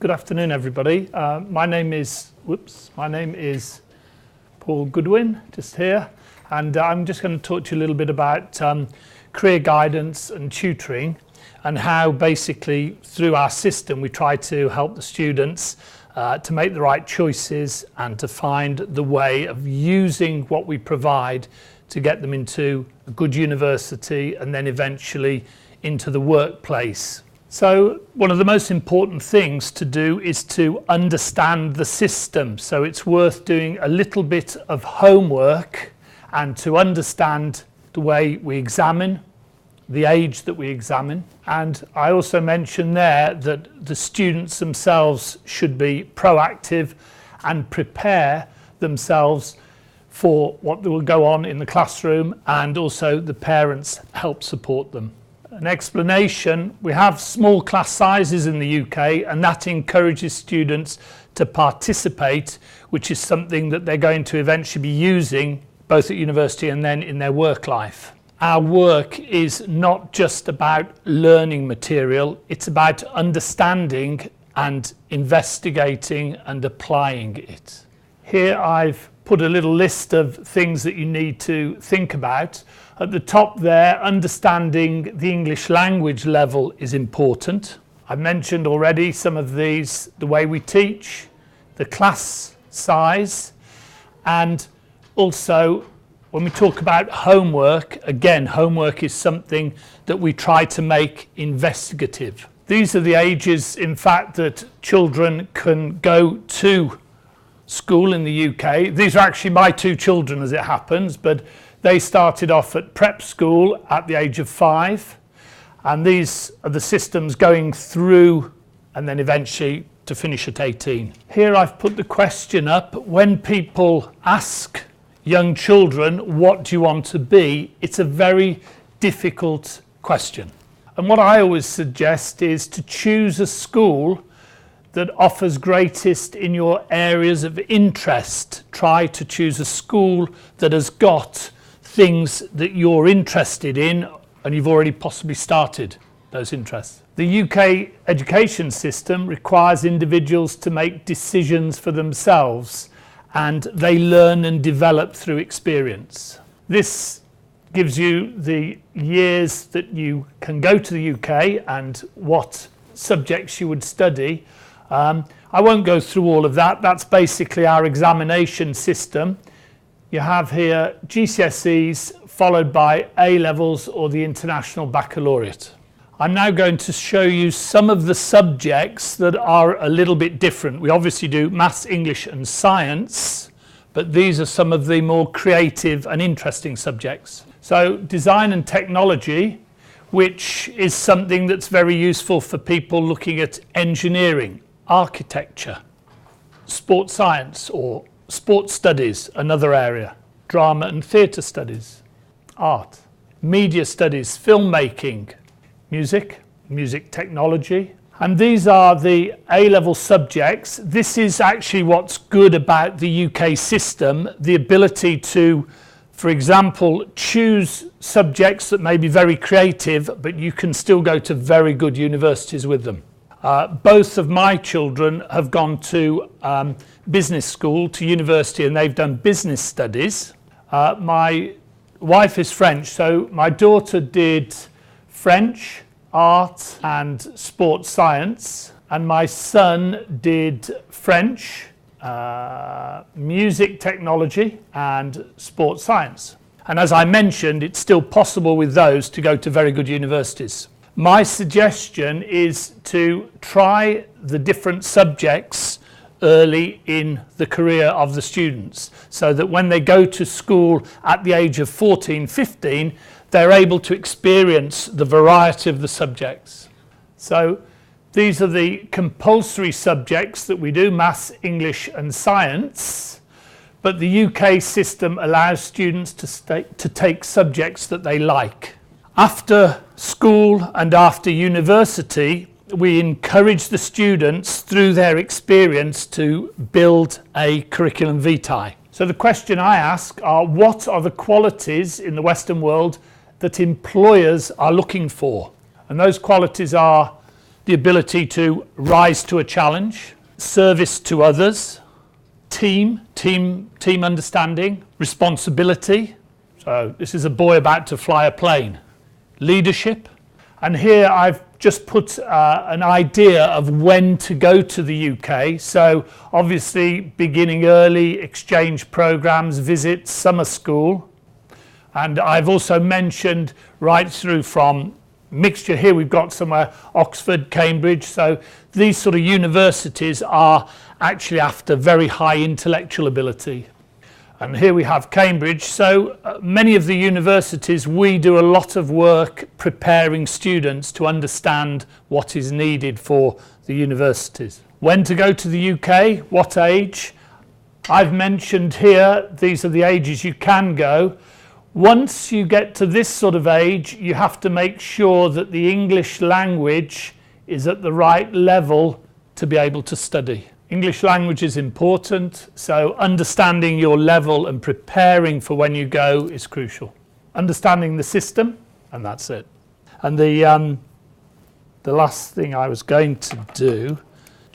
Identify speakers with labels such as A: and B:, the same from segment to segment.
A: Good afternoon, everybody. My name is Paul Goodwin, just here, and I'm just going to talk to you a little bit about career guidance and tutoring, and how basically through our system we try to help the students to make the right choices and to find the way of using what we provide to get them into a good university and then eventually into the workplace. So one of the most important things to do is to understand the system. So it's worth doing a little bit of homework and to understand the way we examine, the age that we examine. And I also mentioned there that the students themselves should be proactive and prepare themselves for what will go on in the classroom, and also the parents help support them. An explanation: we have small class sizes in the UK, and that encourages students to participate, which is something that they're going to eventually be using both at university and then in their work life. Our work is not just about learning material, it's about understanding and investigating and applying it. Here I've put a little list of things that you need to think about. At the top there, understanding the English language level is important. I've mentioned already some of these: the way we teach, the class size, and also when we talk about homework, again, homework is something that we try to make investigative. These are the ages, in fact, that children can go to school in the UK. These are actually my two children, as it happens, but they started off at prep school at the age of 5, and these are the systems going through and then eventually to finish at 18. Here I've put the question up: when people ask young children, what do you want to be? It's a very difficult question. And what I always suggest is to choose a school that offers greatest in your areas of interest. Try to choose a school that has got things that you're interested in and you've already possibly started those interests. The UK education system requires individuals to make decisions for themselves, and they learn and develop through experience. This gives you the years that you can go to the UK and what subjects you would study. I won't go through all of that. That's basically our examination system. You have here GCSEs followed by A-levels or the International Baccalaureate. I'm now going to show you some of the subjects that are a little bit different. We obviously do maths, English and science, but these are some of the more creative and interesting subjects. So design and technology, which is something that's very useful for people looking at engineering, architecture, sports science or sports studies, another area, drama and theatre studies, art, media studies, filmmaking, music technology. And these are the A-level subjects. This is actually what's good about the UK system, the ability to, for example, choose subjects that may be very creative, but you can still go to very good universities with them. Both of my children have gone to business school, to university, and they've done business studies. My wife is French, so my daughter did French, art and sports science, and my son did French, music technology and sports science. And as I mentioned, it's still possible with those to go to very good universities. My suggestion is to try the different subjects early in the career of the students, so that when they go to school at the age of 14, 15, they're able to experience the variety of the subjects. So these are the compulsory subjects that we do: maths, English and science. But the UK system allows students to take subjects that they like. After school and after university, we encourage the students through their experience to build a curriculum vitae. So the question I ask are: what are the qualities in the Western world that employers are looking for? And those qualities are the ability to rise to a challenge, service to others, team understanding, responsibility. So this is a boy about to fly a plane. Leadership. And here I've just put an idea of when to go to the UK. So obviously beginning early, exchange programs, visits, summer school. And I've also mentioned right through from mixture. Here we've got somewhere Oxford, Cambridge. So these sort of universities are actually after very high intellectual ability. And here we have Cambridge. So many of the universities, we do a lot of work preparing students to understand what is needed for the universities. When to go to the UK, what age? I've mentioned here, these are the ages you can go. Once you get to this sort of age, you have to make sure that the English language is at the right level to be able to study. English language is important, so understanding your level and preparing for when you go is crucial. Understanding the system, and that's it. And the last thing I was going to do,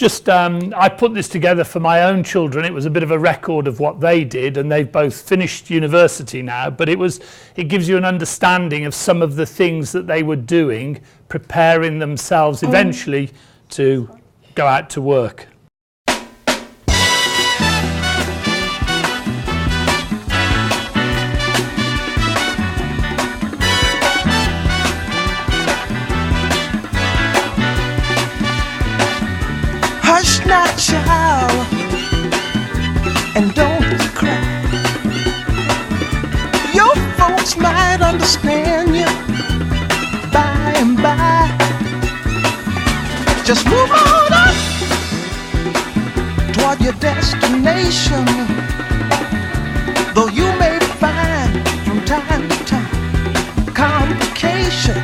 A: I put this together for my own children. It was a bit of a record of what they did, and they've both finished university now, but it gives you an understanding of some of the things that they were doing, preparing themselves eventually to go out to work.
B: Hush now, child, and don't cry. Your folks might understand you by and by. Just move on up toward your destination, though you may find from time to time complications.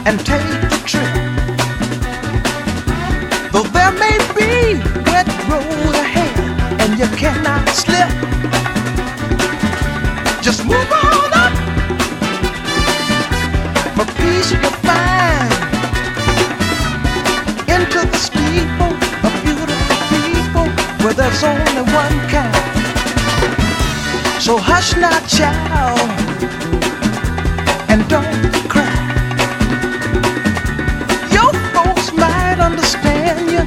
B: And take the trip, though there may be wet road ahead and you cannot slip. Just move on up, for peace you'll find into the steeple of beautiful people where there's only one kind. So hush now, child, and don't cry. Understand you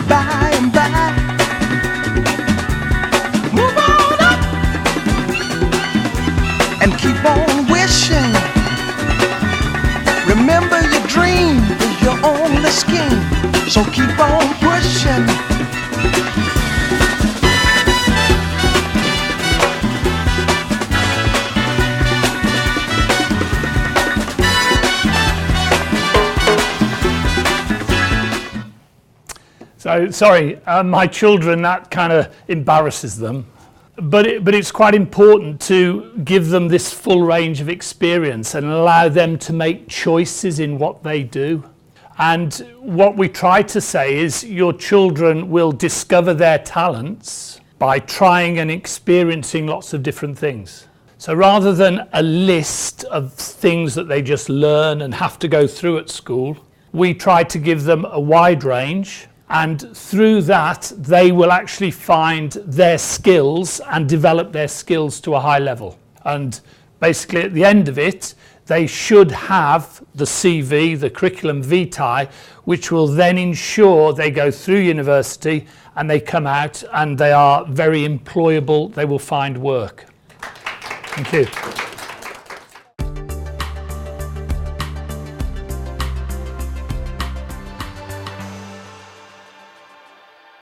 B: by and by. Move on up and keep on wishing. Remember your dream is your only scheme, so keep on pushing.
A: So, sorry, my children, that kind of embarrasses them. But it's quite important to give them this full range of experience and allow them to make choices in what they do. And what we try to say is your children will discover their talents by trying and experiencing lots of different things. So rather than a list of things that they just learn and have to go through at school, we try to give them a wide range. And through that, they will actually find their skills and develop their skills to a high level. And basically at the end of it, they should have the CV, the curriculum vitae, which will then ensure they go through university and they come out and they are very employable, they will find work. Thank you.